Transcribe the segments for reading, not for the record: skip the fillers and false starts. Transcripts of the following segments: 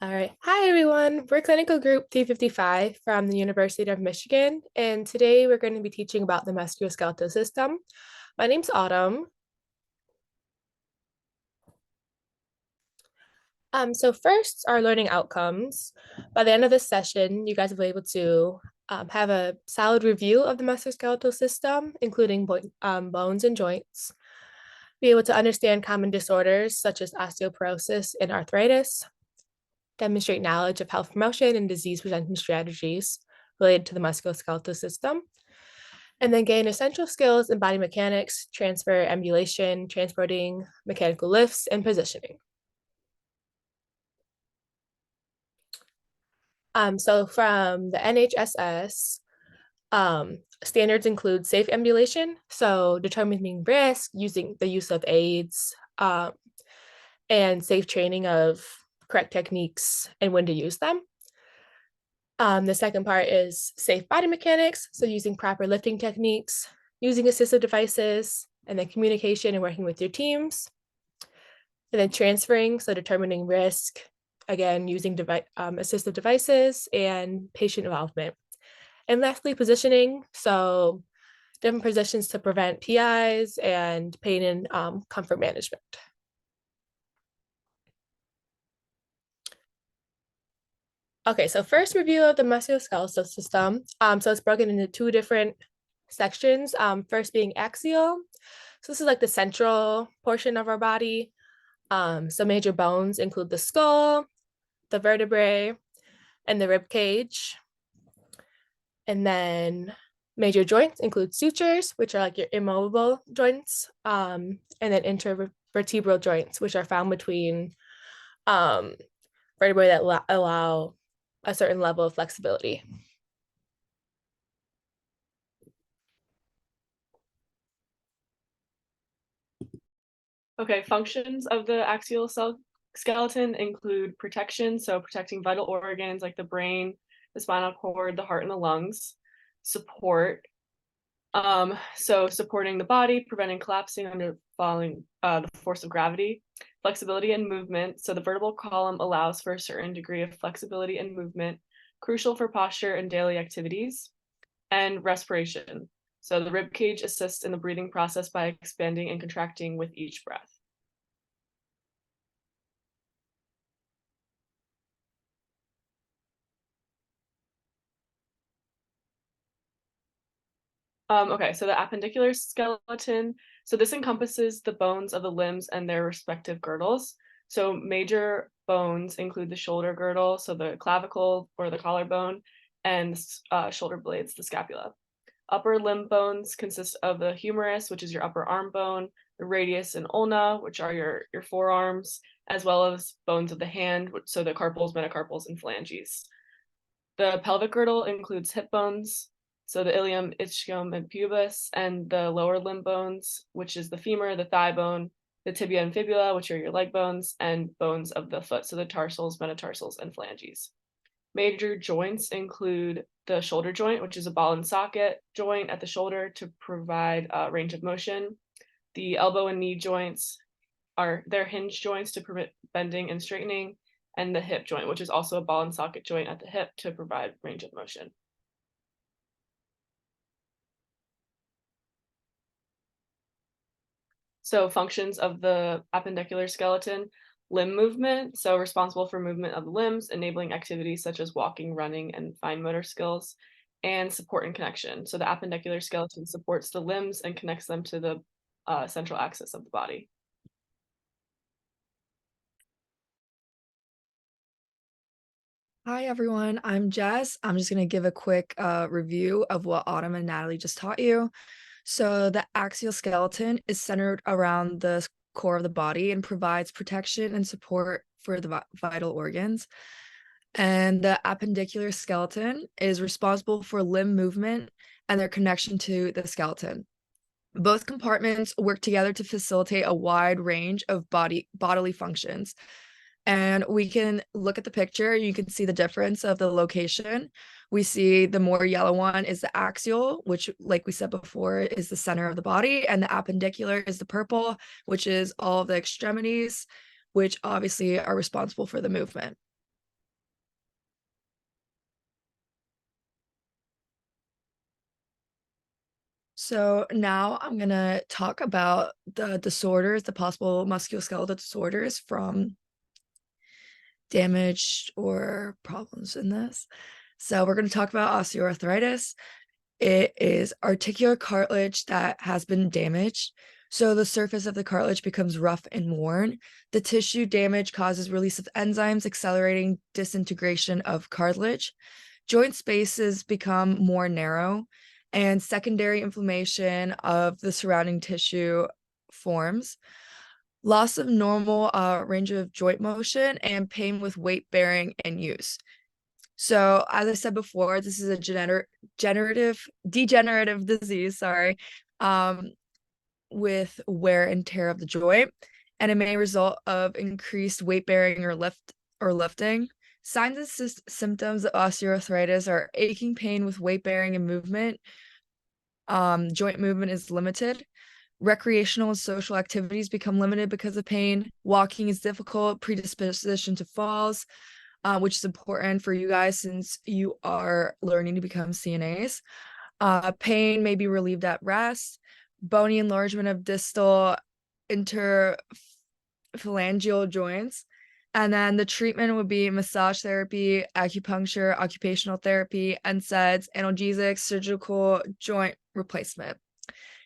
All right. Hi, everyone. We're Clinical Group 355 from the University of Michigan, and today we're going to be teaching about the musculoskeletal system. My name's Autumn. So first, our learning outcomes. By the end of this session, you guys will be able to have a solid review of the musculoskeletal system, including bones and joints, be able to understand common disorders such as osteoporosis and arthritis, demonstrate knowledge of health promotion and disease prevention strategies related to the musculoskeletal system, and then gain essential skills in body mechanics, transfer, ambulation, transporting, mechanical lifts, and positioning. So from the NHSS, standards include safe ambulation, so determining risk, using the use of aids, and safe training of correct techniques and when to use them. The second part is safe body mechanics, so using proper lifting techniques, using assistive devices, and then communication and working with your teams. And then transferring, so determining risk, again, using assistive devices and patient involvement. And lastly, positioning, so different positions to prevent PIs and pain and comfort management. Okay, so first review of the musculoskeletal system. So it's broken into two different sections. First being axial. So this is like the central portion of our body. So major bones include the skull, the vertebrae, and the rib cage. And then major joints include sutures, which are like your immovable joints, and then intervertebral joints, which are found between vertebrae that allow a certain level of flexibility. Okay, functions of the axial skeleton include protection, so protecting vital organs like the brain, the spinal cord, the heart, and the lungs. Support, so supporting the body, preventing collapsing under falling the force of gravity. Flexibility and movement, so the vertebral column allows for a certain degree of flexibility and movement, crucial for posture and daily activities. And respiration, so the rib cage assists in the breathing process by expanding and contracting with each breath. Okay, so the appendicular skeleton. So this encompasses the bones of the limbs and their respective girdles. So major bones include the shoulder girdle, so the clavicle or the collarbone, and shoulder blades, the scapula. Upper limb bones consist of the humerus, which is your upper arm bone, the radius and ulna, which are your forearms, as well as bones of the hand, so the carpals, metacarpals, and phalanges. The pelvic girdle includes hip bones, so the ilium, ischium, and pubis, and the lower limb bones, which is the femur, the thigh bone, the tibia and fibula, which are your leg bones, and bones of the foot, so the tarsals, metatarsals, and phalanges. Major joints include the shoulder joint, which is a ball and socket joint at the shoulder to provide range of motion. The elbow and knee joints are their hinge joints to permit bending and straightening, and the hip joint, which is also a ball and socket joint at the hip to provide range of motion. So functions of the appendicular skeleton: limb movement, so responsible for movement of the limbs, enabling activities such as walking, running, and fine motor skills, and support and connection. So the appendicular skeleton supports the limbs and connects them to the central axis of the body. Hi everyone, I'm Jess. I'm just going to give a quick review of what Autumn and Natalie just taught you. So the axial skeleton is centered around the core of the body and provides protection and support for the vital organs. And the appendicular skeleton is responsible for limb movement and their connection to the skeleton. Both compartments work together to facilitate a wide range of bodily functions. And we can look at the picture, you can see the difference of the location. We see the more yellow one is the axial, which, like we said before, is the center of the body, and the appendicular is the purple, which is all of the extremities, which obviously are responsible for the movement. So now I'm gonna talk about the disorders, the possible musculoskeletal disorders from damage or problems in this. So we're going to talk about osteoarthritis. It is articular cartilage that has been damaged. So the surface of the cartilage becomes rough and worn. The tissue damage causes release of enzymes, accelerating disintegration of cartilage. Joint spaces become more narrow, and secondary inflammation of the surrounding tissue forms. Loss of normal range of joint motion and pain with weight bearing and use. So, as I said before, this is a degenerative disease, sorry, with wear and tear of the joint, and it may result of increased weight bearing or lifting. Signs and symptoms of osteoarthritis are aching pain with weight bearing and movement. Joint movement is limited. Recreational and social activities become limited because of pain. Walking is difficult, predisposition to falls, which is important for you guys since you are learning to become CNAs. Pain may be relieved at rest. Bony enlargement of distal interphalangeal joints. And then the treatment would be massage therapy, acupuncture, occupational therapy, NSAIDs, analgesics, surgical joint replacement.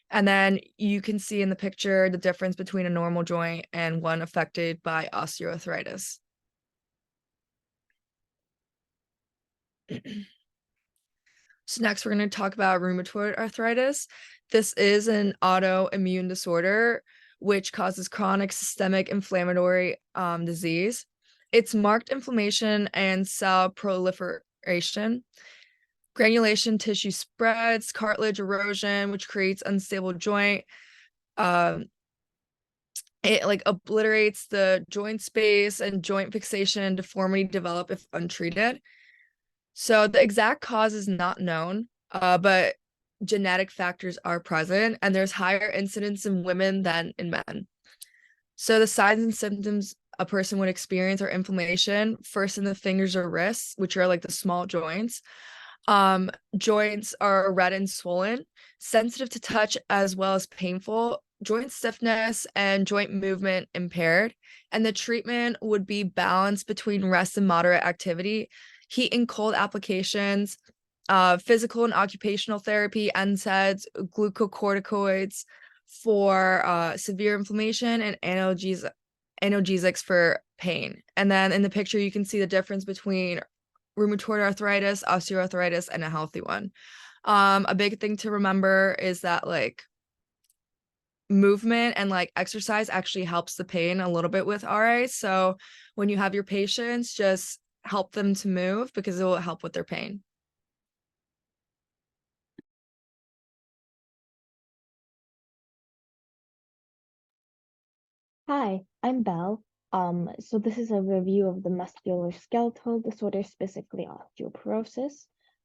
And then you can see in the picture the difference between a normal joint and one affected by osteoarthritis. So next, we're going to talk about rheumatoid arthritis. This is an autoimmune disorder which causes chronic systemic inflammatory disease. It's marked inflammation and cell proliferation. Granulation tissue spreads, cartilage erosion, which creates unstable joint. It like obliterates the joint space, and joint fixation and deformity develop if untreated. So the exact cause is not known, but genetic factors are present, and there's higher incidence in women than in men. So the signs and symptoms a person would experience are inflammation, first in the fingers or wrists, which are like the small joints. Joints are red and swollen, sensitive to touch as well as painful, joint stiffness and joint movement impaired. And the treatment would be balanced between rest and moderate activity, heat and cold applications, physical and occupational therapy, NSAIDs, glucocorticoids for severe inflammation, and analgesics for pain. And then in the picture, you can see the difference between rheumatoid arthritis, osteoarthritis, and a healthy one. A big thing to remember is that like movement and like exercise actually helps the pain a little bit with RA. So when you have your patients, just help them to move because it will help with their pain. Hi, I'm Belle. So this is a review of the musculoskeletal disorder, specifically osteoporosis.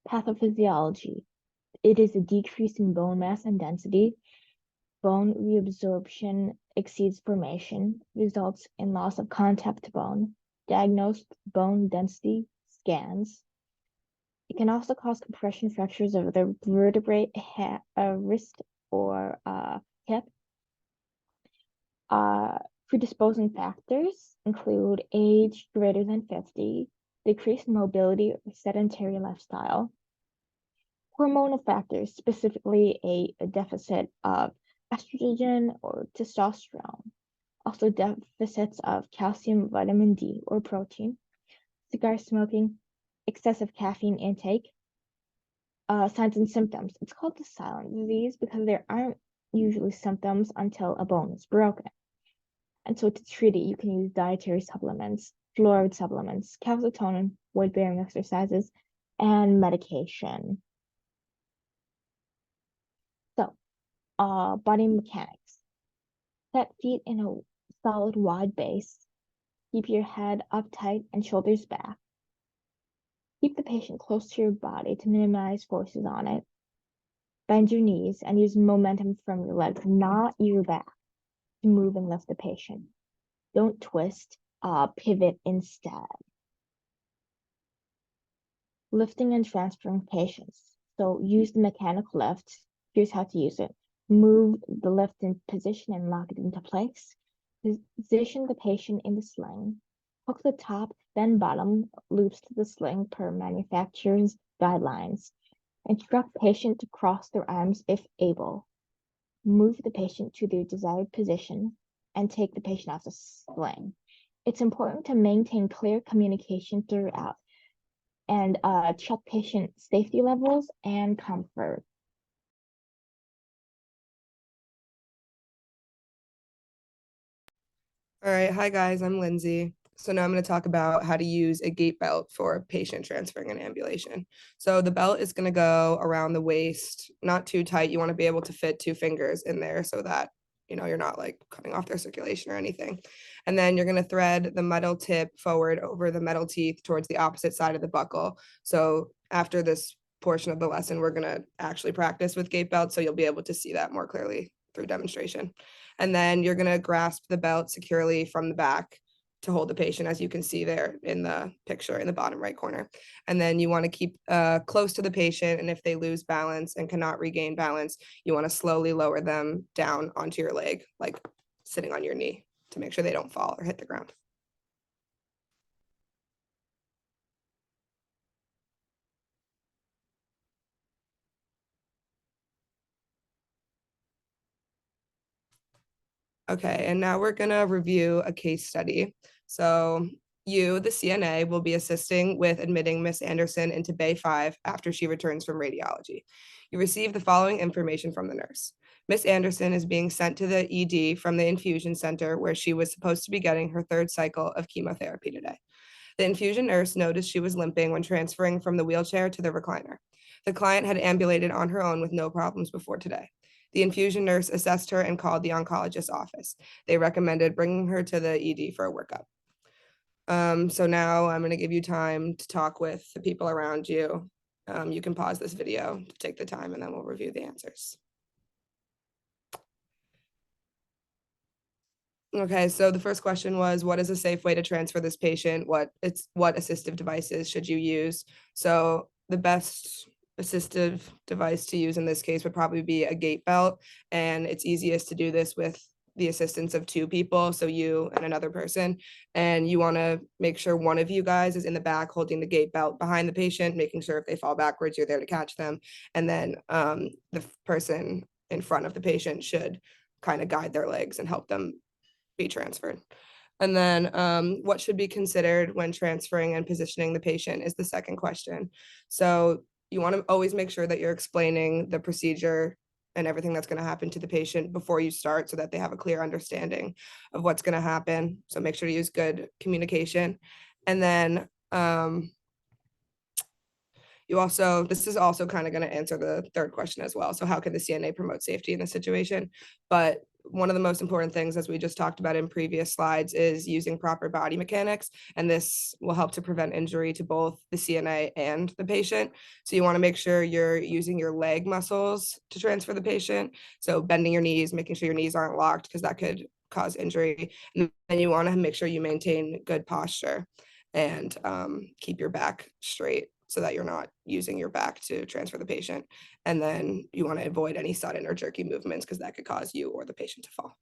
Pathophysiology. It is a decrease in bone mass and density. Bone reabsorption exceeds formation, results in loss of contact to bone. Diagnosed bone density scans. It can also cause compression fractures of the vertebrae, wrist, or hip. Predisposing factors include age greater than 50, decreased mobility or sedentary lifestyle. Hormonal factors, specifically a deficit of estrogen or testosterone. Also deficits of calcium, vitamin D, or protein. Cigar smoking, excessive caffeine intake. Signs and symptoms. It's called the silent disease because there aren't usually symptoms until a bone is broken. And so to treat it, you can use dietary supplements, fluoride supplements, calcitonin, weight-bearing exercises, and medication. So, body mechanics. Set feet in a solid wide base. Keep your head up tight and shoulders back. Keep the patient close to your body to minimize forces on it. Bend your knees and use momentum from your legs, not your back, to move and lift the patient. Don't twist, pivot instead. Lifting and transferring patients. So use the mechanical lift, Here's how to use it. Move the lift in position and lock it into place. Position the patient in the sling. Hook the top, then bottom loops to the sling per manufacturer's guidelines. Instruct patient to cross their arms if able. Move the patient to their desired position and take the patient off the sling. It's important to maintain clear communication throughout and check patient safety levels and comfort. All right, hi guys, I'm Lindsay. So now I'm going to talk about how to use a gait belt for patient transferring and ambulation. So the belt is going to go around the waist, not too tight. You want to be able to fit 2 fingers in there so that, you're not like cutting off their circulation or anything. And then you're going to thread the metal tip forward over the metal teeth towards the opposite side of the buckle. So after this portion of the lesson, we're going to actually practice with gait belts. So you'll be able to see that more clearly through demonstration. And then you're going to grasp the belt securely from the back to hold the patient, as you can see there in the picture in the bottom right corner. And then you want to keep close to the patient. And if they lose balance and cannot regain balance, you want to slowly lower them down onto your leg, like sitting on your knee, to make sure they don't fall or hit the ground. Okay, and now we're gonna review a case study. So you, the CNA, will be assisting with admitting Miss Anderson into Bay 5 after she returns from radiology. You receive the following information from the nurse. Miss Anderson is being sent to the ED from the infusion center where she was supposed to be getting her 3rd cycle of chemotherapy today. The infusion nurse noticed she was limping when transferring from the wheelchair to the recliner. The client had ambulated on her own with no problems before today. The infusion nurse assessed her and called the oncologist's office. They recommended bringing her to the ED for a workup. So now I'm going to give you time to talk with the people around you. You can pause this video to take the time and then we'll review the answers. Okay, so the first question was, what is a safe way to transfer this patient? What assistive devices should you use? So the best assistive device to use in this case would probably be a gait belt, and it's easiest to do this with the assistance of 2 people, so you and another person, and you want to make sure one of you guys is in the back holding the gait belt behind the patient, making sure if they fall backwards, you're there to catch them, and then the person in front of the patient should kind of guide their legs and help them be transferred. And then what should be considered when transferring and positioning the patient is the second question. So you want to always make sure that you're explaining the procedure and everything that's going to happen to the patient before you start so that they have a clear understanding of what's going to happen. So make sure to use good communication. And then this is also kind of going to answer the third question as well. So how can the CNA promote safety in this situation? But one of the most important things, as we just talked about in previous slides, is using proper body mechanics. And this will help to prevent injury to both the CNA and the patient. So you want to make sure you're using your leg muscles to transfer the patient. So bending your knees, making sure your knees aren't locked because that could cause injury. And then you want to make sure you maintain good posture and keep your back straight so that you're not using your back to transfer the patient. And then you want to avoid any sudden or jerky movements because that could cause you or the patient to fall.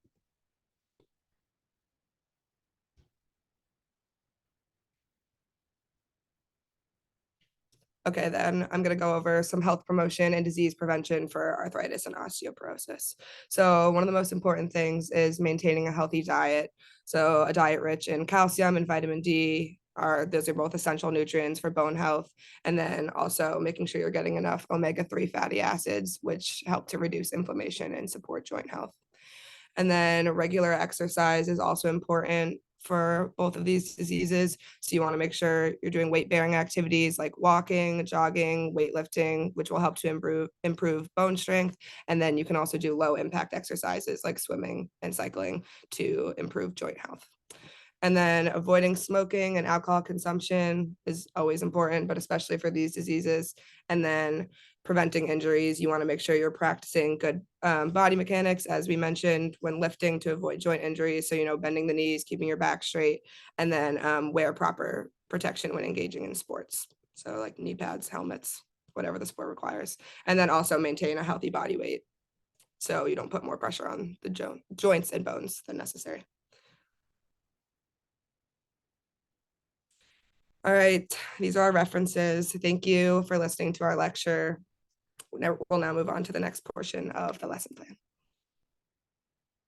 Okay, then I'm going to go over some health promotion and disease prevention for arthritis and osteoporosis. So one of the most important things is maintaining a healthy diet. So a diet rich in calcium and vitamin D, those are both essential nutrients for bone health. And then also making sure you're getting enough omega-3 fatty acids, which help to reduce inflammation and support joint health. And then regular exercise is also important for both of these diseases. So you want to make sure you're doing weight-bearing activities like walking, jogging, weightlifting, which will help to improve bone strength. And then you can also do low impact exercises like swimming and cycling to improve joint health. And then avoiding smoking and alcohol consumption is always important, but especially for these diseases. And then preventing injuries, you want to make sure you're practicing good body mechanics, as we mentioned, when lifting to avoid joint injuries. So, bending the knees, keeping your back straight, and then wear proper protection when engaging in sports. So like knee pads, helmets, whatever the sport requires. And then also maintain a healthy body weight, so you don't put more pressure on the joints and bones than necessary. All right, these are our references. Thank you for listening to our lecture. We'll now move on to the next portion of the lesson plan.